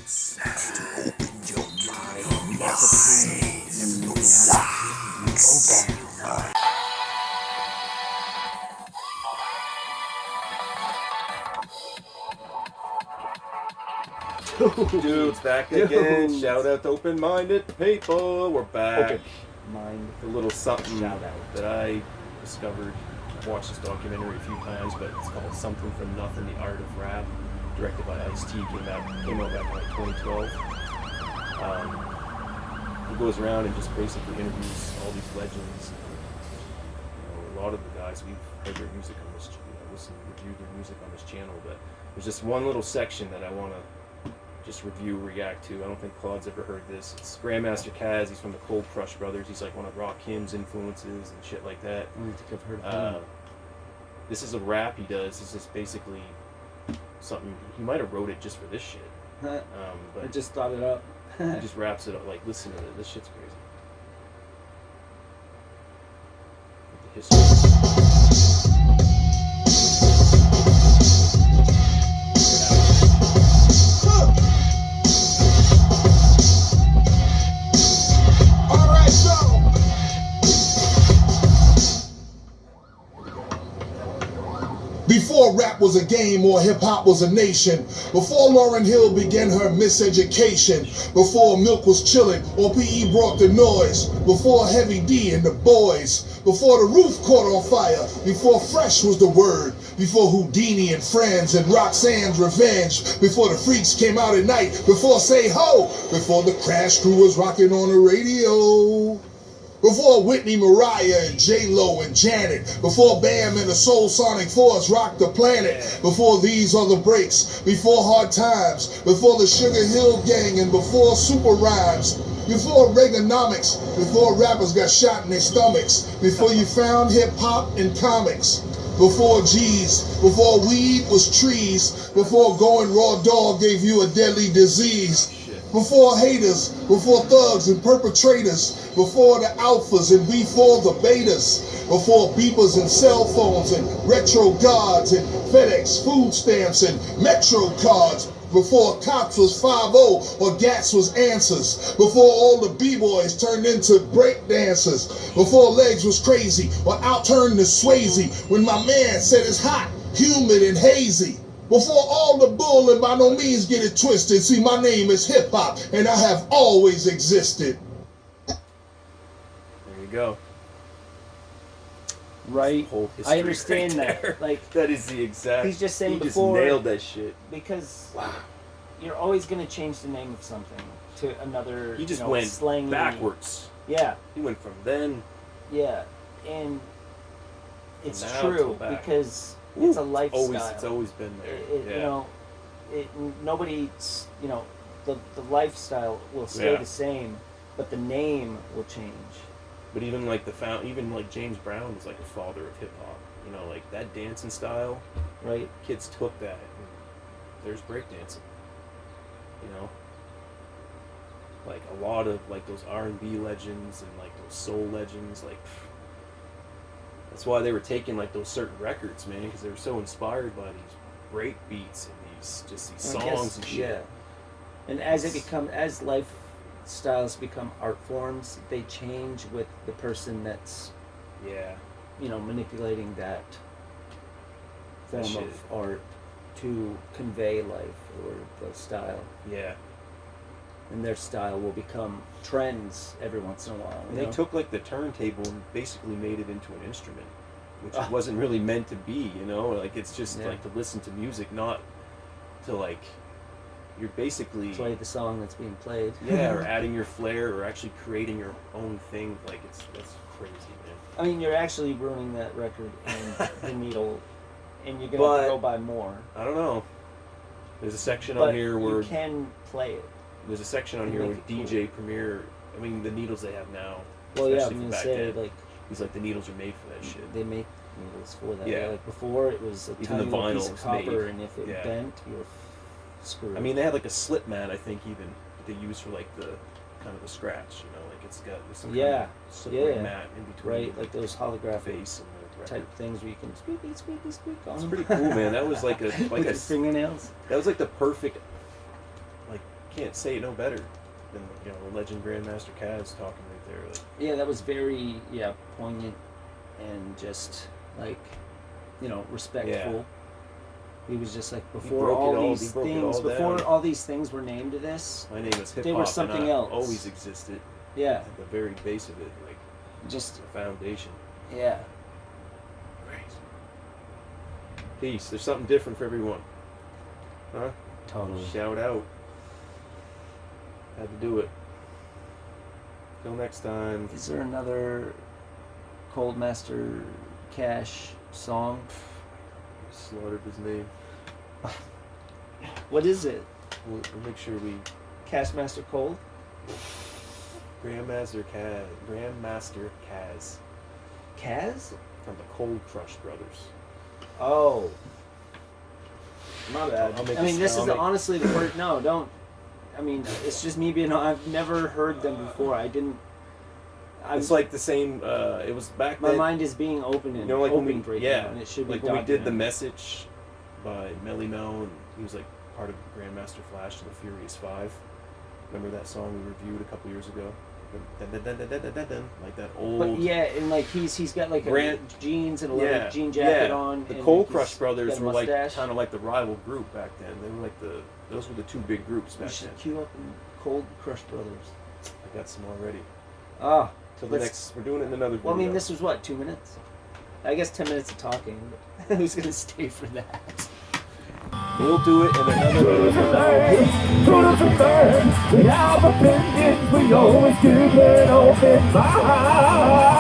Dude's back again. Shout out to open-minded people. We're back. Open-minded. A little something Shout out. that I discovered. I've watched this documentary a few times, but it's called Something from Nothing: The Art of Rap, directed by Ice-T. Came out back in like 2012. He goes around and just basically interviews all these legends. A lot of the guys we've heard their music on this, reviewed their music on this channel, but there's just one little section that I want to just review, react to. I don't think Claude's ever heard this. It's Grandmaster Caz. He's from the Cold Crush Brothers. He's like one of Rakim's influences and shit like that. I don't think I've heard of him. This is a rap he does. This is basically something, he might have wrote it just for this shit. But I just thought it up. he just raps it up. Like, listen to it. This shit's crazy. The history. Before rap was a game or hip-hop was a nation, before Lauryn Hill began her miseducation, before Milk was chillin' or PE brought the noise, before Heavy D and the boys, before the roof caught on fire, before Fresh was the word, before Houdini and Friends and Roxanne's Revenge, before the Freaks came out at night, before Say Ho, before the Crash Crew was rocking on the radio. Before Whitney, Mariah, and J-Lo and Janet. Before Bam and the Soul Sonic Force rocked the planet. Before These Are the Breaks. Before Hard Times. Before the Sugar Hill Gang and before Super Rhymes. Before Reaganomics. Before rappers got shot in their stomachs. Before you found hip-hop and comics. Before G's. Before weed was trees. Before going raw dog gave you a deadly disease. Before haters, before thugs and perpetrators, before the alphas and before the betas, before beepers and cell phones and retro gods and FedEx food stamps and Metro cards, before cops was 5-0 or Gats was answers, before all the b-boys turned into break dancers, before legs was crazy or outturned to Swayze, when my man said it's hot, humid and hazy. Before all the bull and by no means get it twisted. See, my name is Hip Hop and I have always existed. There you go. Right. Whole I understand right that. Like, that is the exact. he's just saying he before. just nailed that shit. Because Wow. you're always going to change the name of something to another. He just went went backwards. Yeah. He went from then. Yeah. And it's now true till back. because it's a lifestyle. It's always been there. Yeah. You know, nobody's, the lifestyle will stay Yeah. the same, but the name will change. But even like even like James Brown was like a father of hip hop. You know, like that dancing style. Right. Kids took that. And there's breakdancing. You know, like a lot of like those R&B legends and like those soul legends. Like that's why they were taking like those certain records, man, because they were so inspired by these break beats and these songs and shit. Yeah. And as lifestyles become art forms, they change with the person that's manipulating that form shit. of art to convey life or the style. Yeah. And their style will become trends every once in a while. And they took like the turntable and basically made it into an instrument, which it wasn't really meant to be, you know? Like it's just like to listen to music, not to like, you're basically play the song that's being played. Yeah, or adding your flair or actually creating your own thing. Like that's crazy, man. I mean, you're actually ruining that record and the needle, and you're gonna have to go buy more. I don't know. There's a section But on here where you can play it. There's a section on here with DJ Premier. I mean, the needles they have now. Well, yeah, I'm especially gonna back say then, like he's like the needles are made for that shit. they make needles for that. Yeah. Like before, it was a Even tiny the little piece vinyl of was copper, made. and if it bent, you were screwed. I mean, they had like a slip mat, I think, even that they use for like the kind of the scratch. You know, like it's got some kind of slippery mat in between. Right, like those holographic face and the type things where you can squeaky, squeaky, squeak on. It's pretty cool, man. That was like with your fingernails. That was like the perfect like can't say it no better than the legend Grandmaster Caz talking right there. Like, yeah, that was very poignant and just like respectful. Yeah. He was just like broke before it all all- these he broke it things, all before down. all these things were named to this. my name is hip hop. They were something and I else. always existed Yeah, at the very base of it, like just the foundation. yeah. Right. Peace. There's something different for everyone. Huh? Totally. Shout out. Had to do it. Till next time. Is there another Cold Master Cash song? Slaughtered his name. What is it? We'll make sure we. Cash Master Cold? Grandmaster Caz Caz? from the Cold Crush Brothers. Oh. My bad. I'll make I mean, this- this I'll is make- honestly the first. No, don't. I mean, it's just me being. I've never heard them before. I didn't. It's like the same. It was back My then. mind is being open and like when we, open right yeah, now, and it should be like when we did the documented. message by Melly Mel, and he was like part of Grandmaster Flash and the Furious Five. Remember that song we reviewed a couple years ago? Dun, dun, dun, dun, dun, dun, dun, dun, like that old. But yeah, and like he's got like Grant- jeans and a leather jean jacket on. The and Cold he's Crush Brothers got a were like mustache. kind of like the rival group back then. They were like those were the two big groups We back should then. queue up in Cold Crush Brothers. I got some already. Ah, Till the let's- next, we're doing it in another video. well, I mean, this was what, 2 minutes? I guess 10 minutes of talking. But who's gonna stay for that? We'll do it in another video. True to the we have opinions, we always keep an open mind.